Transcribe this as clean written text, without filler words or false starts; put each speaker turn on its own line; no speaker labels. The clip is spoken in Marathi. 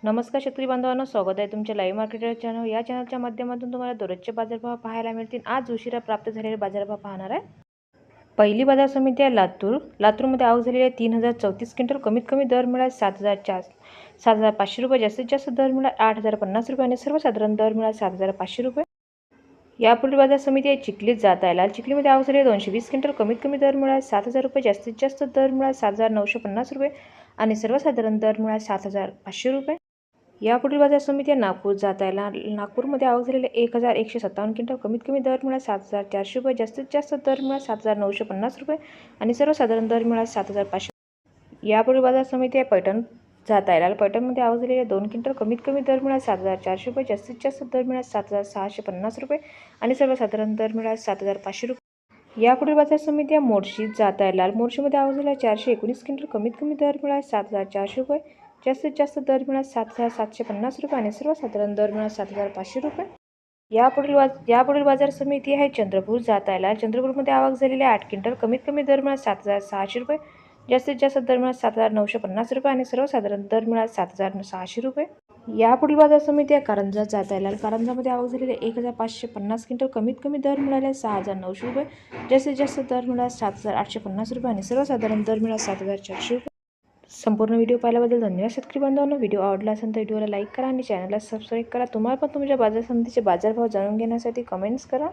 नमस्कार शेतकरी बांधवांनो, स्वागत आहे तुमच्या लाईव्ह मार्केट चॅनल या चॅनलच्या माध्यमातून तुम्हाला दररोजचे बाजारभाव पाहायला मिळतील। आज उशिरा प्राप्त झालेले बाजारभाव पाहणार आहे। पहिली बाजार समिती आहे लातूरमध्ये आवक झालेली आहे 3034 क्विंटल। कमीत कमी दर मिळाला 7,500 रुपये, जास्तीत जास्त दर मिळाला 8,050 रुपये आणि सर्वसाधारण दर मिळाला 7,500 रुपये। यापुढील बाजार समिती आहे चिखलीत जात आहे लाल। चिखलीमध्ये आवक झाली 220 क्विंटल। कमीत कमी दर मिळाला 7,000 रुपये, जास्तीत जास्त दर मिळाला 7,950 रुपये आणि सर्वसाधारण दर मिळाला 7,500 रुपये। यापुढील बाजार समिती आहे नागपूर जात आहे नागपूरमध्ये आवक झालेले 1,157 क्विंटल। कमीत कमी दर मिळाला 7,400 रुपये, जास्तीत जास्त दर मिळाला 7,950 रुपये आणि सर्वसाधारण दर मिळाला 7,500। यापुढील बाजार समिती आहे पैठण जात आहे पैठणमध्ये आवक झालेले 2 क्विंटल। कमीत कमी दर मिळाला 7,400 रुपये, जास्तीत जास्त दर मिळाला 7,650 रुपये आणि सर्वसाधारण दर मिळाला 7,500 रुपये। यापुढील बाजार समिती आहे मोर्शी जात आहे मोर्शीमध्ये आवक झालेला 419 क्विंटल। कमीत कमी दर मिळाला 7,400 रुपये, जास्तीत जास्त दर मिळाला 7,750 रुपये आणि सर्वसाधारण दर मिळाला 7,500 रुपये। यापुढील बाजार समिती आहे चंद्रपूर जात आहे चंद्रपूरमध्ये आवक झालेली 8 क्विंटल। कमीत कमी दर मिळाला 7,600 रुपये, जास्तीत जास्त दर मिळाला 7,950 रुपये आणि सर्वसाधारण दर मिळाला 7,600 रुपये। यापुढील बाजार समिती आहे कारंजा जात आहे कारंजामध्ये आवक झालेली 1,550 क्विंटल। कमीत कमी दर मिळाले 6,900 रुपये, जास्तीत जास्त दर मिळाला 7,850 रुपये आणि सर्वसाधारण दर मिळाला 7,400 रुपये। संपूर्ण व्हिडिओ पाहिल्याबद्दल धन्यवाद शेतकरी बांधवांनो। व्हिडिओ आवडला असेल तर व्हिडिओला लाईक करा आणि चॅनलला सबस्क्राईब करा। तुम्हाला पण तुमच्या बाजार समितीचे बाजारभाव जाणून घेण्यासाठी कमेंट्स करा।